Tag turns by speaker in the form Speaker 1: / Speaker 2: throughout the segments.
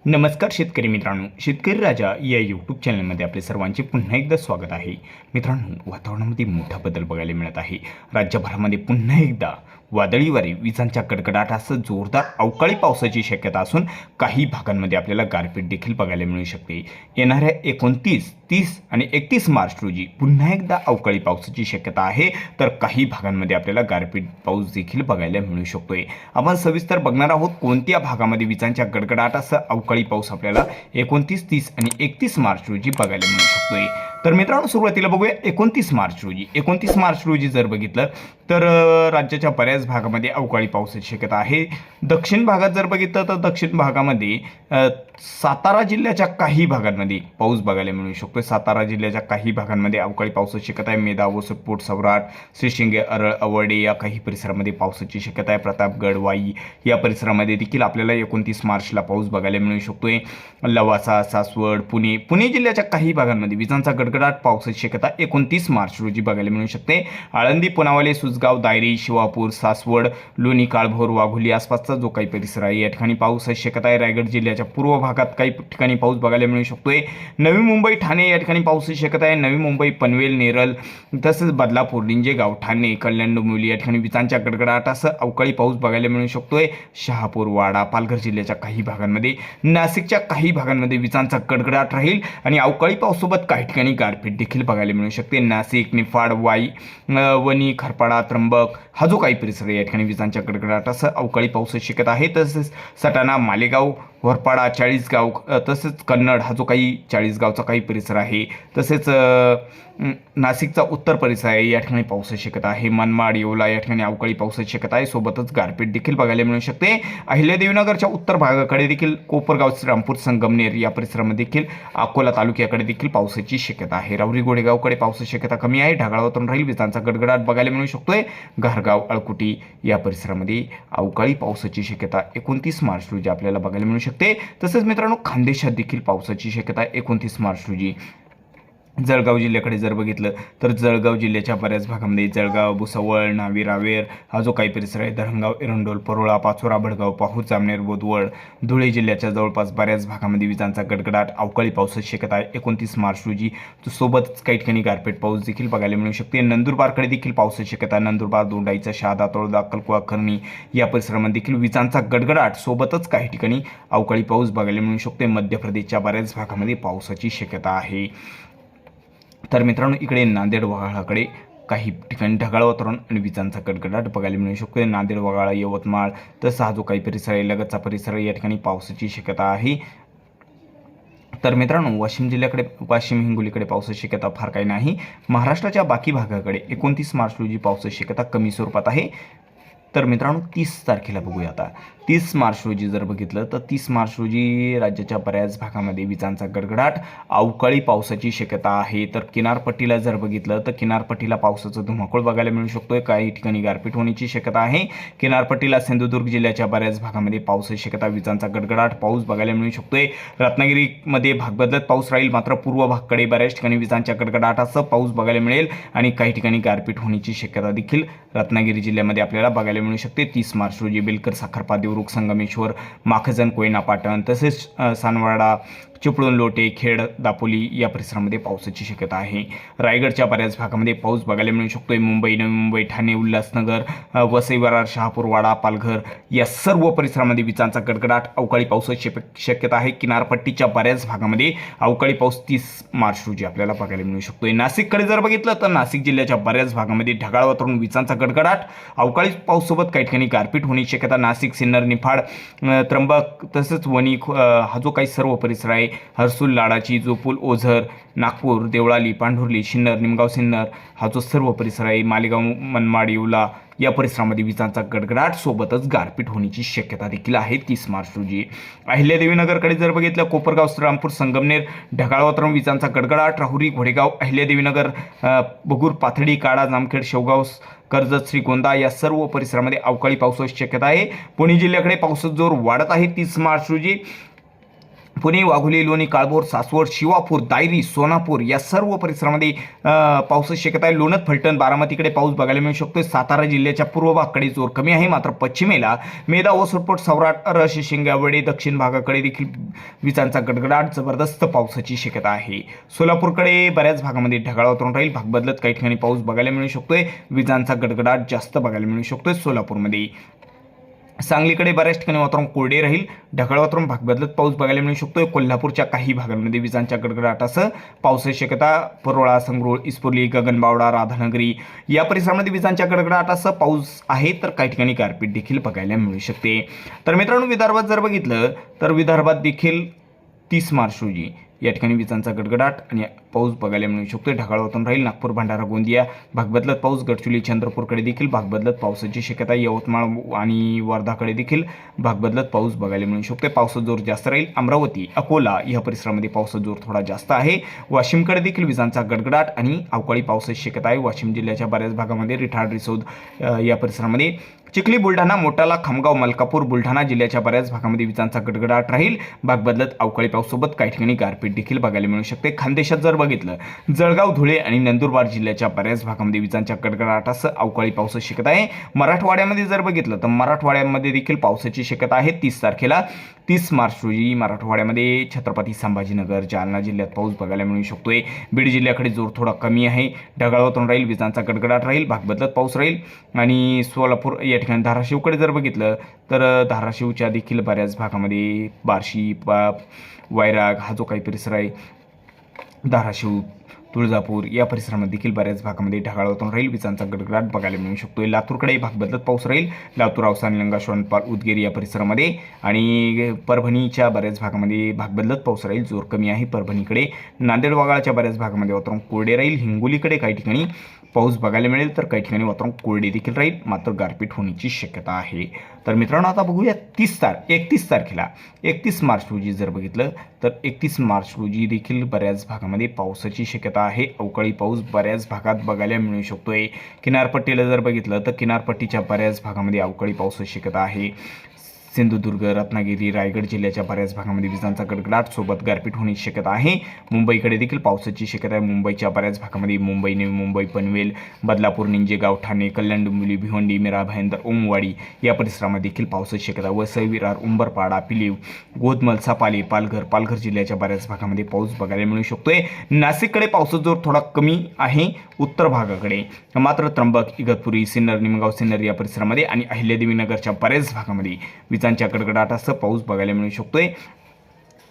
Speaker 1: नमस्कार शेतकरी मित्रांनो, शेतकरी राजा या यूट्यूब चॅनलमध्ये आपले सर्वांचे पुन्हा एकदा स्वागत आहे. मित्रांनो, वातावरणामध्ये मोठा बदल बघायला मिळत आहे. राज्यभरामध्ये पुन्हा एकदा वादळी वारे, विजांच्या कडकडाटासह जोरदार अवकाळी पावसाची शक्यता असून काही भागांमध्ये आपल्याला गारपीट देखील बघायला मिळू शकते. येणाऱ्या 29, 30 आणि 31 मार्च रोजी पुन्हा एकदा अवकाळी पावसाची शक्यता आहे, तर काही भागांमध्ये आपल्याला गारपीट पाऊस देखील बघायला मिळू शकतोय. आपण सविस्तर बघणार आहोत कोणत्या भागामध्ये विजांच्या गडगडाटासह अवकाळी पाऊस आपल्याला 29, 30 आणि 31 मार्च रोजी बघायला मिळू शकतोय. तर मित्रांनो, सुरुवातीला बघूया 29 मार्च रोजी. 29 मार्च रोजी जर बघितलं तर राज्याच्या बऱ्याच भागामध्ये अवकाळी पावसाची शक्यता आहे. दक्षिण भागात जर बघितलं तर दक्षिण भागामध्ये सातारा जिल्ह्याच्या काही भागांमध्ये पाऊस बघायला मिळू शकतो. सातारा जिल्ह्याच्या काही भागांमध्ये अवकाळी पावसाची शक्यता आहे. मेदाव, सुटपोट, सवराट, श्रीशिंगे, अरळ, अवर्डे या काही परिसरामध्ये पावसाची शक्यता आहे. प्रतापगड, वाई या परिसरामध्ये देखील आपल्याला 29 मार्चला पाऊस बघायला मिळू शकतोय. लवासा, सासवड, पुणे जिल्ह्याच्या काही भागांमध्ये विजांचा गडगडाट पावसाची शक्यता 29 मार्च रोजी बघायला मिळू शकते. आळंदी, पुनावाले, सुसगाव, दायरी, शिवापूर, सासवड, लोणी, काळभोर, वाघोली आसपासचा जो काही परिसर आहे या ठिकाणी पावसाची शक्यता आहे. रायगड जिल्ह्याच्या पूर्व भागात काही ठिकाणी पाऊस बघायला मिळू शकतोय. नवी मुंबई, ठाणे या ठिकाणी पावसाची शक्यता आहे. नवी मुंबई, पनवेल, नेरळ तसेच बदलापूर, लिंजेगाव, ठाणे, कल्याण, डोंबिवली या ठिकाणी विजांच्या गडगडाटासह अवकाळी पाऊस बघायला मिळू शकतोय. शहापूर, वाडा, पालघर जिल्ह्याच्या काही भागांमध्ये, नाशिकच्या काही भागांमध्ये विजांचा गडगडाट राहील आणि अवकाळी पावसासोबत काही ठिकाणी गारपीट देखील बघायला मिळू शकते. नाशिक, निफाड, वाई, वणी, खरपाडा, त्र्यंबक हा जो काही परिसर आहे या ठिकाणी विजांच्या गडगडाटासह अवकाळी पावसाची शक्यता आहे. तसेच सटाणा, मालेगाव, वरपाडा, चाळीसगाव तसेच कन्नड हा जो काही चाळीसगावचा काही परिसर आहे, तसेच नाशिकचा उत्तर परिसर आहे या ठिकाणी पावसाची शक्यता आहे. मनमाड, येवला या ठिकाणी अवकाळी पावसाची शक्यता आहे. सोबतच गारपीट देखील बघायला मिळू शकते. अहिल्यादेवीनगरच्या उत्तर भागाकडे देखील कोपरगाव, श्रीरामपूर, संगमनेर या परिसरामध्ये देखील अकोला तालुक्याकडे देखील पावसाची शक्यता आहे. राहुरी, गोडेगावकडे पावसाची शक्यता कमी आहे. ढगाळ वातावरण राहील. विजांचा गडगडाट बघायला मिळू शकतोय. घारगाव, अळकुटी या परिसरामध्ये अवकाळी पावसाची शक्यता 29 मार्च रोजी आपल्याला बघायला मिळू शकते. तसेच मित्रांनो, खानदेशात देखील पावसाची शक्यता 29 मार्च रोजी. जळगाव जिल्ह्याकडे जर बघितलं तर जळगाव जिल्ह्याच्या बऱ्याच भागामध्ये जळगाव, भुसावळ, नावी, रावेर हा जो काही परिसर आहे, धरणगाव, एरंडोल, परोळा, पाचोरा, भडगाव, पाहूर, जामनेर, बोदवड, धुळे जिल्ह्याच्या जवळपास बऱ्याच भागामध्ये विजांचा गडगडाट अवकाळी पावसाची शक्यता आहे 29 मार्च रोजी. सोबतच काही ठिकाणी गारपीट पाऊस देखील बघायला मिळू शकते. नंदुरबारकडे देखील पावसाची शक्यता. नंदुरबार, दोंडाईचा, शहादा, तळोदा, अक्कलकुवा, खर्णी या परिसरामध्ये देखील विजांचा गडगडाट सोबतच काही ठिकाणी अवकाळी पाऊस बघायला मिळू शकते. मध्य प्रदेशच्या बऱ्याच भागामध्ये पावसाची शक्यता आहे. तर मित्रांनो, इकडे नांदेड, वगाळाकडे काही ठिकाणी ढगाळ वातावरण आणि विजांचा गडगडाट बघायला मिळू शकतो. नांदेड, वगाळा, यवतमाळ तसा हा जो काही परिसर आहे, लगतचा परिसर या ठिकाणी पावसाची शक्यता आहे. तर मित्रांनो, वाशिम जिल्ह्याकडे, वाशिम, हिंगोलीकडे पावसाची शक्यता फार काही नाही. महाराष्ट्राच्या बाकी भागाकडे 29 मार्च रोजी पावसाची शक्यता कमी स्वरूपात आहे. तर मित्रांनो, 30 तारखेला बघूया आता. 30 मार्च रोजी जर बघितलं तर 30 मार्च रोजी राज्याच्या बऱ्याच भागामध्ये विजांचा गडगडाट अवकाळी पावसाची शक्यता आहे. तर किनारपट्टीला जर बघितलं तर किनारपट्टीला पावसाचा धुमाकूळ बघायला मिळू शकतोय. काही ठिकाणी गारपीट होण्याची शक्यता आहे. किनारपट्टीला सिंधुदुर्ग जिल्ह्याच्या बऱ्याच भागामध्ये पावसाची शक्यता, विजांचा गडगडाट पाऊस बघायला मिळू शकतोय. रत्नागिरीमध्ये भाग बदलत पाऊस राहील, मात्र पूर्व भागाकडे बऱ्याच ठिकाणी विजांच्या गडगडाटासह पाऊस बघायला मिळेल आणि काही ठिकाणी गारपीट होण्याची शक्यता देखील रत्नागिरी जिल्ह्यामध्ये आपल्याला बघायला मिळू शकते. 30 मार्च रोजी बेलकर, साखरपा, देवरुख, संगमेश्वर, माखजन, कोयना, पाटण तसेच सानवाडा, चिपळूण, लोटे, खेड, दापोली या परिसरामध्ये पावसाची शक्यता आहे. रायगडच्या बऱ्याच भागामध्ये पाऊस बघायला मिळू शकतोय. मुंबई, नवी मुंबई, ठाणे, उल्हासनगर, वसई, विरार, शहापूर, वाडा, पालघर या सर्व परिसरामध्ये विजांचा गडगडाट अवकाळी पावसाची शक्यता आहे. किनारपट्टीच्या बऱ्याच भागामध्ये अवकाळी पाऊस 30 मार्च रोजी आपल्याला बघायला मिळू शकतोय. नाशिककडे जर बघितलं तर नाशिक जिल्ह्याच्या बऱ्याच भागामध्ये ढगाळ वातावरण, विजांचा गडगडाट, अवकाळी पाऊससोबत काही ठिकाणी गारपीट होण्याची शक्यता. नाशिक, सिन्नर, निफाड, त्र्यंबक तसेच वणी हा जो काही सर्व परिसर आहे, हर्सूल, लाडाची, जोपूल, ओझर, नागपूर, देवळाली, पांढुर्ली, सिन्नर, निमगाव, सिन्नर हा जो सर्व परिसर आहे, मालेगाव, मनमाड, येवला या परिसरामध्ये विजांचा गडगडाट सोबतच गारपीट होण्याची शक्यता देखील आहे 30 मार्च रोजी. अहिल्यादेवीनगरकडे जर बघितलं, कोपरगाव, श्रीरामपूर, संगमनेर ढगाळ वातावरण, विजांचा गडगडाट. राहुरी, घोडेगाव, अहिल्यादेवीनगर, बगूर, पाथडी, काडा, जामखेड, शेवगाव, कर्जत, श्रीगोंदा या सर्व परिसरामध्ये अवकाळी पावसाची शक्यता आहे. पुणे जिल्ह्याकडे पावसाचा जोर वाढत आहे 30 मार्च रोजी. पुणे, वाघोली, लोणी, काळभोर, सासवड, शिवापूर, दायरी, सोनापूर या सर्व परिसरामध्ये पावसाची शक्यता आहे. लोणंद, फलटण, बारामतीकडे पाऊस बघायला मिळू शकतोय. सातारा जिल्ह्याच्या पूर्व भागाकडे जोर कमी आहे, मात्र पश्चिमेला मेधा, ओसरपोट, सौराट, रशी, शिंगावडे, दक्षिण भागाकडे देखील विजांचा गडगडाट, जबरदस्त पावसाची शक्यता आहे. सोलापूरकडे बऱ्याच भागामध्ये ढगाळ वातावरण राहील, भाग बदलत काही ठिकाणी पाऊस बघायला मिळू शकतोय. विजांचा गडगडाट जास्त बघायला मिळू शकतोय सोलापूरमध्ये. सांगलीकडे बऱ्याच ठिकाणी वातावरण कोरडे राहील, ढगाळ वातावरण, भाग बदलत पाऊस बघायला मिळू शकतोय. कोल्हापूरच्या काही भागांमध्ये विजांच्या गडगडाटासह पावसाची शक्यता. परोळा, संगरूळ, इस्पोली, गगनबावडा, राधानगरी या परिसरामध्ये विजांच्या गडगडाटासह पाऊस आहे, तर काही ठिकाणी गारपीट देखील बघायला मिळू शकते. तर मित्रांनो, विदर्भात जर बघितलं तर विदर्भात देखील 30 मार्च रोजी या ठिकाणी विजांचा गडगडाट आणि पाऊस बघायला मिळू शकतो. ढगाळ वातावरण राहील. नागपूर, भंडारा, गोंदिया भाग बदलत पाऊस. गडचिरोली, चंद्रपूरकडे देखील भाग बदलत पावसाची शक्यता. यवतमाळ आणि वर्धाकडे देखील भाग बदलत पाऊस बघायला मिळू शकतो. पावसाचा जोर जास्त राहील. अमरावती, अकोला या परिसरामध्ये पावसाचा जोर थोडा जास्त आहे. वाशिमकडे देखील विजांचा गडगडाट आणि अवकाळी पावसाची शक्यता आहे. वाशिम जिल्ह्याच्या बऱ्याच भागामध्ये रिठाड, रिसोद या परिसरामध्ये. चिखली, बुलढाणा, मोटाला, खामगाव, मलकापूर, बुलढाणा जिल्ह्याच्या बऱ्याच भागामध्ये विजांचा गडगडाट राहील. भाग बदलत अवकाळी पावसासोबत काही ठिकाणी गारपीट देखील बघायला मिळू शकते. खानदेशात जर बघितलं, जळगाव, धुळे आणि नंदुरबार जिल्ह्याच्या बऱ्याच भागामध्ये विजांच्या गडगडाटासह अवकाळी पावसाची शक्यता आहे. मराठवाड्यामध्ये जर बघितलं तर मराठवाड्यामध्ये देखील पावसाची शक्यता आहे. 30 तारखेला 30 मार्च रोजी मराठवाड्यामध्ये छत्रपती संभाजीनगर, जालना जिल्ह्यात पाऊस बघायला मिळू शकतोय. बीड जिल्ह्याकडे जोर थोडा कमी आहे. ढगाळ वातावरण राहील. विजांचा गडगडाट राहील. भाग बदलत पाऊस राहील. आणि सोलापूर या ठिकाणी धाराशिवकडे जर बघितलं तर धाराशिवच्या देखील बऱ्याच भागामध्ये बार्शी, वैराग हा जो काही परिसर आहे, धाराशिव, तुळजापूर या परिसरामध्ये देखील बऱ्याच भागामध्ये ढगाळ वातावरण राहील. विजांचा गडगडाट बघायला मिळू शकतोय. लातूरकडे भाग बदलत पाऊस राहील. लातूर, औसा, निलंगा, शोणपाल, उदगीर या परिसरामध्ये. आणि परभणीच्या बऱ्याच भागामध्ये भाग बदलत पाऊस राहील. जोर कमी आहे परभणीकडे. नांदेड, वगळाच्या बऱ्याच भागामध्ये वातावरण कोरडे राहील. हिंगोलीकडे काही ठिकाणी पाऊस बघायला मिळेल, तर काही ठिकाणी वातावरण कोरडे देखील राहील, मात्र गारपीट होण्याची शक्यता आहे. तर मित्रांनो, आता बघूया 31 तारखेला 31 मार्च रोजी जर बघितलं तर 31 मार्च रोजी देखील बऱ्याच भागामध्ये पावसाची शक्यता आहे. अवकाळी पाऊस बऱ्याच भागात बघायला मिळू शकतोय. किनारपट्टीला जर बघितलं तर किनारपट्टीच्या बऱ्याच भागामध्ये अवकाळी पावसाची शक्यता आहे. सिंधुदुर्ग, रत्नागिरी, रायगड जिल्ह्याच्या बऱ्याच भागामध्ये विजांचा गडगडाट सोबत गारपीट होण्याची शक्यता आहे. मुंबईकडे देखील पावसाची शक्यता आहे. मुंबईच्या बऱ्याच भागामध्ये मुंबई, नवी मुंबई, पनवेल, बदलापूर, निंजेगाव, ठाणे, कल्याण, डोंबिवली, भिवंडी, मीरा भाईंदर, ओमवाडी या परिसरामध्ये देखील पावसाची शक्यता. वसई, विरार, उंबरपाडा, पिलीव, गोदमल, सपाली, पालघर जिल्ह्याच्या बऱ्याच भागामध्ये पाऊस बघायला मिळू शकतोय. नाशिककडे पावसाचा जोर थोडा कमी आहे उत्तर भागाकडे, मात्र त्र्यंबक, इगतपुरी, सिन्नर, निमगाव, सिन्नर या परिसरामध्ये आणि अहिल्यादेवीनगरच्या बऱ्याच भागामध्ये विजांच्या गडगडाटासह पाऊस बघायला मिळू शकतोय.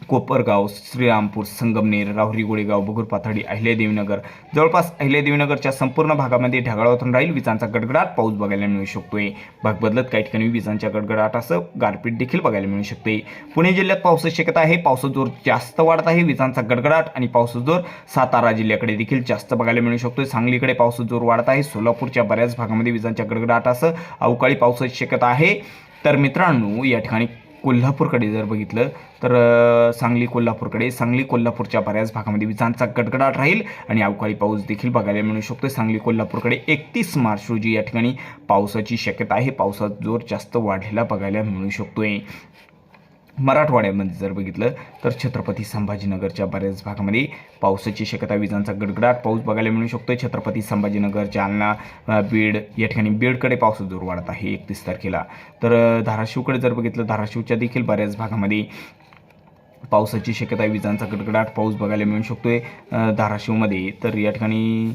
Speaker 1: कोपरगाव, श्रीरामपूर, संगमनेर, राहुरी, गोळेगाव, बगूर, पाथर्डी, अहिल्यादेवीनगर जवळपास अहिल्यादेवीनगरच्या संपूर्ण भागामध्ये ढगाळ वातावरण राहील. विजांचा गडगडाट पाऊस बघायला मिळू शकतोय. भाग बदलत काही ठिकाणी विजांच्या गडगडाटासह गारपीट देखील बघायला मिळू शकते. पुणे जिल्ह्यात पावसाची शक्यता आहे. पावसाचा जोर जास्त वाढत आहे. विजांचा गडगडाट आणि पावसाचा जोर सातारा जिल्ह्याकडे देखील जास्त बघायला मिळू शकतोय. सांगलीकडे पावसाचा जोर वाढत आहे. सोलापूरच्या बऱ्याच भागामध्ये विजांच्या गडगडाटासह अवकाळी पावसाची शक्यता आहे. तर मित्रांनो, या ठिकाणी कोल्हापूरकडे जर बघितलं तर सांगली, कोल्हापूरच्या बऱ्याच भागामध्ये विजांचा गडगडाट राहील आणि अवकाळी पाऊस देखील बघायला मिळू शकतो. सांगली, कोल्हापूरकडे 31 मार्च रोजी या ठिकाणी पावसाची शक्यता आहे. पावसाचा जोर जास्त वाढलेला बघायला मिळू शकतोय. मराठवाड्यामध्ये जर बघितलं तर छत्रपती संभाजीनगरच्या बऱ्याच भागामध्ये पावसाची शक्यता, विजांचा गडगडाट पाऊस बघायला मिळू शकतो. छत्रपती संभाजीनगर, जालना, बीड या ठिकाणी बीडकडे पावसाचा जोर वाढत आहे 31 तारखेला. तर धाराशिवकडे जर बघितलं, धाराशिवच्या देखील बऱ्याच भागामध्ये पावसाची शक्यता, विजांचा गडगडाट पाऊस बघायला मिळू शकतोय धाराशिवमध्ये. तर या ठिकाणी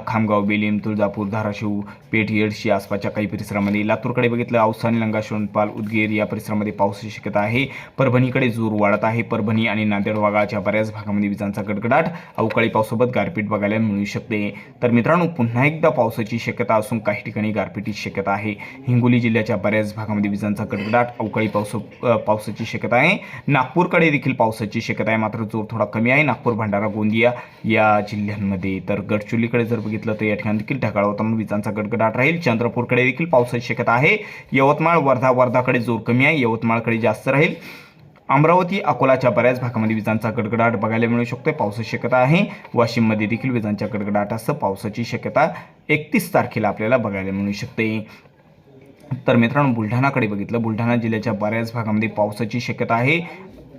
Speaker 1: खामगाव, बेलीम, तुळजापूर, धाराशिव, पेठ, येडशी आसपासच्या काही परिसरामध्ये. लातूरकडे बघितलं, औसा, निलंगा, शोणपाल, उदगीर या परिसरामध्ये पावसाची शक्यता आहे. परभणीकडे जोर वाढत आहे. परभणी आणि नांदेड वगळाच्या बऱ्याच भागामध्ये विजांचा गडगडाट, अवकाळी पावसासोबत गारपीट बघायला मिळू शकते. तर मित्रांनो, पुन्हा एकदा पावसाची शक्यता असून काही ठिकाणी गारपीटीची शक्यता आहे. हिंगोली जिल्ह्याच्या बऱ्याच भागामध्ये विजांचा गडगडाट, अवकाळी पावसाची शक्यता आहे. नागपूरकडे देखील पावसाची शक्यता आहे, मात्र जोर थोडा कमी आहे. नागपूर, भंडारा, गोंदिया या जिल्ह्यांमध्ये. तर गडचिरोलीकडे जर बघितलं तर या ठिकाणी देखील ढगाळ वातावरण, विजांचा गडगडाट राहील. चंद्रपूरकडे देखील पावसाची शक्यता आहे. यवतमाळ, वर्धाकडे जोर कमी आहे. यवतमाळकडे जास्त राहील. अमरावती, अकोलाच्या बऱ्याच भागामध्ये विजांचा गडगडाट बघायला मिळू शकतो. पावसाची शक्यता आहे. वाशिममध्ये देखील विजांच्या गडगडाटासह पावसाची शक्यता 31 तारखेला आपल्याला बघायला मिळू शकते. तर मित्रांनो, बुलढाणाकडे बघितलं, बुलढाणा जिल्ह्याच्या बऱ्याच भागामध्ये पावसाची शक्यता आहे.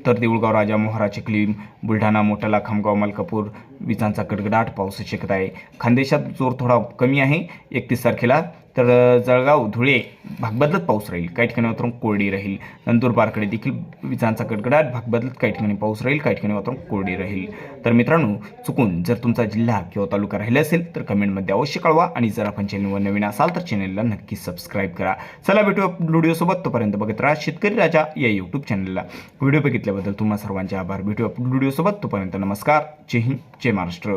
Speaker 1: तर देऊळगाव राजा मोहरा चिखली बुलढाणा मोठाला खामगाव मलकापूर विजांचा गडगडाट पाऊस शक्यता आहे. खानदेशात जोर थोडा कमी आहे 31 तारखेला. तर जळगाव धुळे भागबदलत पाऊस राहील, काही ठिकाणी वातावरण कोरडी राहील. नंदुरबारकडे देखील विजांचा गडगडाट भागबदलत काही ठिकाणी पाऊस राहील, काही ठिकाणी वातावरण कोरडी राहील. तर मित्रांनो, चुकून जर तुमचा जिल्हा किंवा तालुका राहिला असेल तर कमेंटमध्ये अवश्य कळवा आणि जर आपण चॅनलवर नवीन असाल तर चॅनलला नक्की सबस्क्राईब करा. चला भेटूया व्हिडिओसोबत, तोपर्यंत बघत राहा शेतकरी राजा या यूट्यूब चॅनलला. व्हिडिओ बघितल्याबद्दल तुम्हा सर्वांचे आभार. भेटूया व्हिडिओसोबत, तोपर्यंत नमस्कार. जय हिंद, जय महाराष्ट्र.